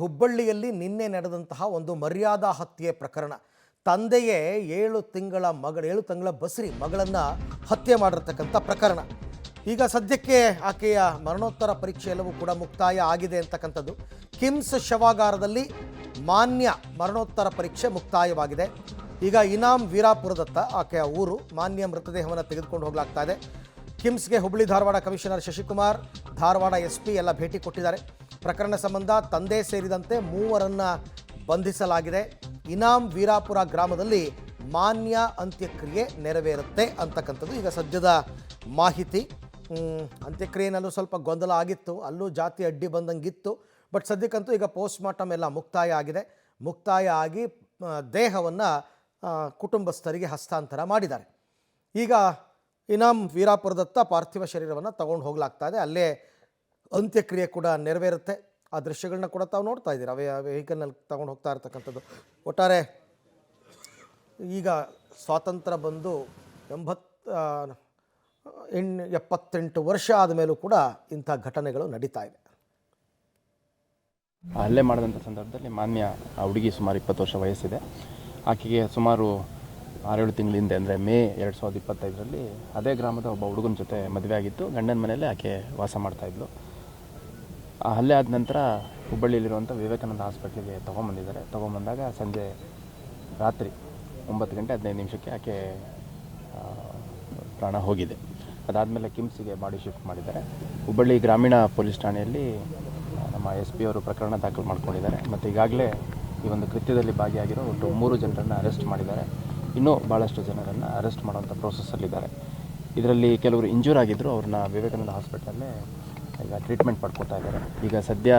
ಹುಬ್ಬಳ್ಳಿಯಲ್ಲಿ ನಿನ್ನೆ ನಡೆದಂತಹ ಒಂದು ಮರ್ಯಾದಾ ಹತ್ಯೆ ಪ್ರಕರಣ. ತಂದೆಯೇ 7 ತಿಂಗಳ ಬಸ್ರಿ ಮಗಳನ್ನು ಹತ್ಯೆ ಮಾಡಿರ್ತಕ್ಕಂಥ ಪ್ರಕರಣ. ಈಗ ಸದ್ಯಕ್ಕೆ ಆಕೆಯ ಮರಣೋತ್ತರ ಪರೀಕ್ಷೆ ಎಲ್ಲವೂ ಕೂಡ ಮುಕ್ತಾಯ ಆಗಿದೆ ಅಂತಕ್ಕಂಥದ್ದು. ಕಿಮ್ಸ್ ಶವಾಗಾರದಲ್ಲಿ ಮಾನ್ಯ ಮರಣೋತ್ತರ ಪರೀಕ್ಷೆ ಮುಕ್ತಾಯವಾಗಿದೆ. ಈಗ ಇನಾಮ್ ವೀರಾಪುರದತ್ತ ಆಕೆಯ ಊರು. ಮಾನ್ಯ ಮೃತದೇಹವನ್ನು ತೆಗೆದುಕೊಂಡು ಹೋಗಲಾಗ್ತಾ ಇದೆ. ಕಿಮ್ಸ್ಗೆ ಹುಬ್ಬಳ್ಳಿ ಧಾರವಾಡ ಕಮಿಷನರ್ ಶಶಿಕುಮಾರ್, ಧಾರವಾಡ SP ಎಲ್ಲ ಭೇಟಿ ಕೊಟ್ಟಿದ್ದಾರೆ. ಪ್ರಕರಣ ಸಂಬಂಧ ತಂದೆ ಸೇರಿದಂತೆ 3 ಬಂಧಿಸಲಾಗಿದೆ. ಇನಾಮ್ ವೀರಾಪುರ ಗ್ರಾಮದಲ್ಲಿ ಮಾನ್ಯ ಅಂತ್ಯಕ್ರಿಯೆ ನೆರವೇರುತ್ತೆ ಅಂತಕ್ಕಂಥದ್ದು ಈಗ ಸದ್ಯದ ಮಾಹಿತಿ. ಅಂತ್ಯಕ್ರಿಯೆನಲ್ಲೂ ಸ್ವಲ್ಪ ಗೊಂದಲ ಆಗಿತ್ತು, ಅಲ್ಲೂ ಜಾತಿ ಅಡ್ಡಿ ಬಂದಂಗಿತ್ತು. ಬಟ್ ಸದ್ಯಕ್ಕಂತೂ ಈಗ ಪೋಸ್ಟ್ ಮಾರ್ಟಮ್ ಎಲ್ಲ ಮುಕ್ತಾಯ ಆಗಿದೆ. ಮುಕ್ತಾಯ ಆಗಿ ದೇಹವನ್ನು ಕುಟುಂಬಸ್ಥರಿಗೆ ಹಸ್ತಾಂತರ ಮಾಡಿದ್ದಾರೆ. ಈಗ ಇನಾಮ್ ವೀರಾಪುರದತ್ತ ಪಾರ್ಥಿವ ಶರೀರವನ್ನು ತಗೊಂಡು ಹೋಗಲಾಗ್ತಾ ಇದೆ. ಅಲ್ಲೇ ಅಂತ್ಯಕ್ರಿಯೆ ಕೂಡ ನೆರವೇರುತ್ತೆ. ಆ ದೃಶ್ಯಗಳನ್ನ ಕೂಡ ತಾವು ನೋಡ್ತಾ ಇದ್ದೀರಾ, ವೆಹಿಕಲ್ನಲ್ಲಿ ತಗೊಂಡು ಹೋಗ್ತಾ ಇರ್ತಕ್ಕಂಥದ್ದು. ಒಟ್ಟಾರೆ ಈಗ ಸ್ವಾತಂತ್ರ್ಯ ಬಂದು 78 ವರ್ಷ ಆದಮೇಲೂ ಕೂಡ ಇಂಥ ಘಟನೆಗಳು ನಡೀತಾ ಇವೆ. ಹಲ್ಲೆ ಮಾಡಿದಂಥ ಸಂದರ್ಭದಲ್ಲಿ ಮಾನ್ಯ ಹುಡುಗಿ ಸುಮಾರು 20 ವರ್ಷ ವಯಸ್ಸಿದೆ. ಆಕೆಗೆ ಸುಮಾರು 6-7 ತಿಂಗಳ ಹಿಂದೆ ಅಂದರೆ ಮೇ 2025ರಲ್ಲಿ ಅದೇ ಗ್ರಾಮದ ಒಬ್ಬ ಹುಡುಗನ ಜೊತೆ ಮದುವೆ ಆಗಿತ್ತು. ಗಂಡನ ಮನೆಯಲ್ಲೇ ಆಕೆ ವಾಸ ಮಾಡ್ತಾಯಿದ್ಲು. ಆ ಹಲ್ಲೆ ಆದ ನಂತರ ಹುಬ್ಬಳ್ಳಿಯಲ್ಲಿರುವಂಥ ವಿವೇಕಾನಂದ ಹಾಸ್ಪಿಟ್ಲಿಗೆ ತೊಗೊಂಬಂದಾಗ ಸಂಜೆ ರಾತ್ರಿ 9:15 ಆಕೆ ಪ್ರಾಣ ಹೋಗಿದೆ. ಅದಾದಮೇಲೆ ಕಿಮ್ಸ್ಗೆ ಬಾಡಿ ಶಿಫ್ಟ್ ಮಾಡಿದ್ದಾರೆ. ಹುಬ್ಬಳ್ಳಿ ಗ್ರಾಮೀಣ ಪೊಲೀಸ್ ಠಾಣೆಯಲ್ಲಿ ನಮ್ಮ SP ಅವರು ಪ್ರಕರಣ ದಾಖಲು ಮಾಡ್ಕೊಂಡಿದ್ದಾರೆ. ಮತ್ತು ಈಗಾಗಲೇ ಈ ಒಂದು ಕೃತ್ಯದಲ್ಲಿ ಭಾಗಿಯಾಗಿರೋ ಒಟ್ಟು 3 ಜನರನ್ನು ಅರೆಸ್ಟ್ ಮಾಡಿದ್ದಾರೆ. ಇನ್ನೂ ಭಾಳಷ್ಟು ಜನರನ್ನು ಅರೆಸ್ಟ್ ಮಾಡುವಂಥ ಪ್ರೋಸೆಸ್ಸಲ್ಲಿದ್ದಾರೆ. ಇದರಲ್ಲಿ ಕೆಲವರು ಇಂಜೂರ್ ಆಗಿದ್ದರು. ಅವ್ರನ್ನ ವಿವೇಕಾನಂದ ಹಾಸ್ಪಿಟಲಲ್ಲೇ ಈಗ ಟ್ರೀಟ್ಮೆಂಟ್ ಪಡ್ಕೊತಾ ಇದ್ದಾರೆ. ಈಗ ಸದ್ಯ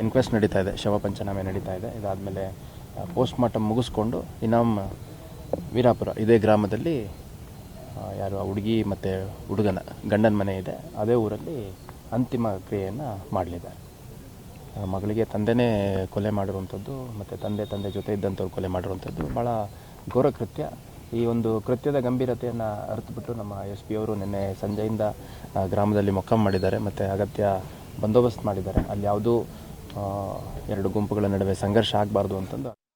ಇನ್ಕ್ವೆಸ್ಟ್ ನಡೀತಾ ಇದೆ, ಶವ ಪಂಚನಾಮೆ ನಡೀತಾ ಇದೆ. ಇದಾದಮೇಲೆ ಪೋಸ್ಟ್ ಮಾರ್ಟಮ್ ಮುಗಿಸ್ಕೊಂಡು ಇನಾಮ್ ವೀರಾಪುರ ಇದೇ ಗ್ರಾಮದಲ್ಲಿ ಯಾರು ಹುಡುಗಿ ಮತ್ತು ಹುಡುಗನ ಗಂಡನ ಮನೆ ಇದೆ, ಅದೇ ಊರಲ್ಲಿ ಅಂತಿಮ ಕ್ರಿಯೆಯನ್ನು ಮಾಡಲಿದ್ದಾರೆ. ಮಗಳಿಗೆ ತಂದೆನೇ ಕೊಲೆ ಮಾಡಿರುವಂಥದ್ದು ಮತ್ತು ತಂದೆ ಜೊತೆ ಇದ್ದಂಥವ್ರು ಕೊಲೆ ಮಾಡಿರುವಂಥದ್ದು ಭಾಳ ಘೋರ ಕೃತ್ಯ. ಈ ಒಂದು ಕೃತ್ಯದ ಗಂಭೀರತೆಯನ್ನು ಅರಿತುಬಿಟ್ಟು ನಮ್ಮ SP ಅವರು ನಿನ್ನೆ ಸಂಜೆಯಿಂದ ಗ್ರಾಮದಲ್ಲಿ ಮೊಕ್ಕಾಂ ಮಾಡಿದ್ದಾರೆ ಮತ್ತು ಅಗತ್ಯ ಬಂದೋಬಸ್ತ್ ಮಾಡಿದ್ದಾರೆ. ಅಲ್ಲಿ ಯಾವುದೂ 2 ಗುಂಪುಗಳ ನಡುವೆ ಸಂಘರ್ಷ ಆಗಬಾರ್ದು ಅಂತಂದು